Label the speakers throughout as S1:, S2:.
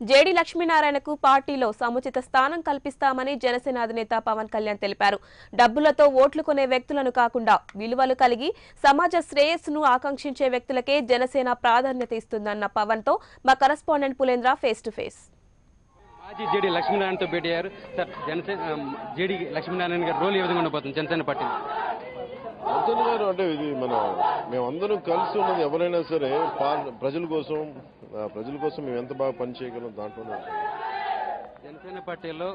S1: JD లక్ష్మీనారాయణకు పార్టీలో సముచిత స్థానం కల్పిస్తామని జనసేన అధినేత పవన్ కళ్యాణ్ తెలిపారు. డబ్బులతో ఓట్లు కొనే వ్యక్తులను కాకుండా విలువలు కలిగి సమాజ శ్రేయస్సును ఆకాంక్షించే వ్యక్తులకే జనసేన ప్రాధాన్యత ఇస్తుందన్న పవన్ తో మా correspondent Pulendra face to face.
S2: మాజీ జేడీ లక్ష్మీనారాయణతో భేటీ అయ్యారు. సార్, జనసేన జేడీ లక్ష్మీనారాయణ గారి రోల్ ఏ విధంగా ఉండబోతుంది జనసేన పార్టీ?
S3: జనసేన గారు అంటే ఇది మేమందరం కలిసి ఉన్నది. ఎవరైనా సరే ప్రజల కోసం మేము ఎంత బాగా పనిచేయగలం దాంట్లోనే.
S2: జనసేన పార్టీలో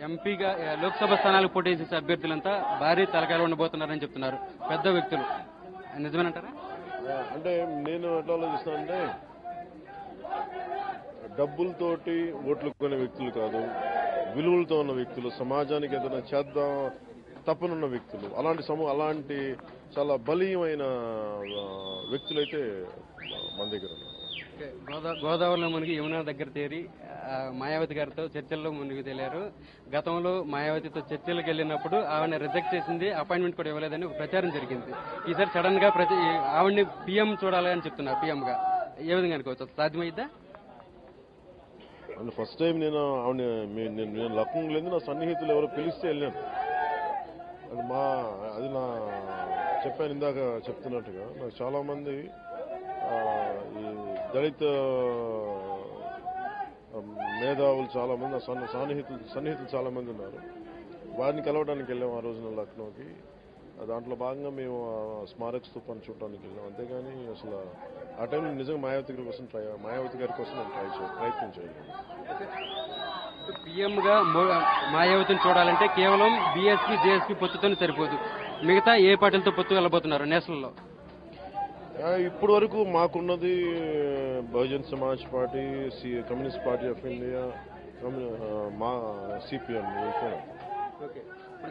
S2: ఎంపీగా లోక్సభ స్థానాలకు పోటీ చేసే అభ్యర్థులంతా భారీ తలకాయలు ఉండబోతున్నారని చెప్తున్నారు, పెద్ద వ్యక్తులు. నిజమేనంటారా?
S3: అంటే నేను ఎట్లా ఆలోచిస్తానంటే, డబ్బులతోటి ఓట్లు కొనే వ్యక్తులు కాదు, విలువలతో ఉన్న వ్యక్తులు, సమాజానికి ఏదైనా చేద్దాం తప్పనున్న వ్యక్తులు, అలాంటి చాలా బలీయమైన వ్యక్తులైతే మన దగ్గర ఉన్నారు.
S2: గోదావరిలో మునిగి యమునా దగ్గర చేరి మాయావతి గారితో చర్చల్లో మునిగి తేలారు. గతంలో మాయావతితో చర్చలకు వెళ్ళినప్పుడు ఆవిడని రిజెక్ట్ చేసింది, అపాయింట్మెంట్ కూడా ఇవ్వలేదని ఒక ప్రచారం జరిగింది. ఈసారి సడన్ గా ఆవిడని పీఎం చూడాలని చెప్తున్నారు. పీఎం గా ఏ విధంగా అనుకోవచ్చు? సాధ్యమైద్దా?
S3: అంటే ఫస్ట్ టైం నేను లక్నో లేదు, నా సన్నిహితులు ఎవరో పిలిస్తే వెళ్ళాను. అది చెప్పాను ఇందాక చెప్తున్నట్టుగా, నాకు చాలా మంది ఈ దళిత మేధావులు చాలా మంది, సన్నిహితులు చాలా మంది ఉన్నారు. వారిని కలవడానికి వెళ్ళాం ఆ రోజున లక్నోకి. దాంట్లో భాగంగా మేము స్మారక స్తూపాన్ని చూడడానికి వెళ్ళాం. అంతేగాని అసలు ఆ టైంలో నిజంగా మాయావతి గారి కోసం నేను ప్రయత్నం చేయలేదు.
S2: పీఎం గా మాయావతిని చూడాలంటే కేవలం బీఎస్పీ జేఎస్పీ పొత్తుతోనే సరిపోదు. మిగతా ఏ పార్టీలతో పొత్తు వెళ్ళబోతున్నారు నేషనల్ లో?
S3: ఇప్పటి వరకు మాకున్నది Bahujan Samaj party, communist party of India, మా సిపిఎం.
S2: ఇప్పుడు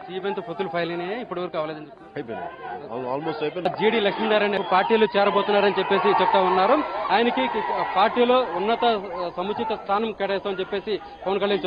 S2: సిపిఎం తో పొత్తులు ఫైల్ అయినాయి, ఇప్పటి వరకు అవ్వలేదని
S3: అయిపోయినాయి, ఆల్మోస్ట్ అయిపోయింది.
S2: జేడీ లక్ష్మీనారాయణ పార్టీలో చేరబోతున్నారని చెప్పేసి చెప్తా ఉన్నారు. ఆయనకి పార్టీలో ఉన్నత సముచిత స్థానం కేటాయిస్తామని చెప్పేసి పవన్ కళ్యాణ్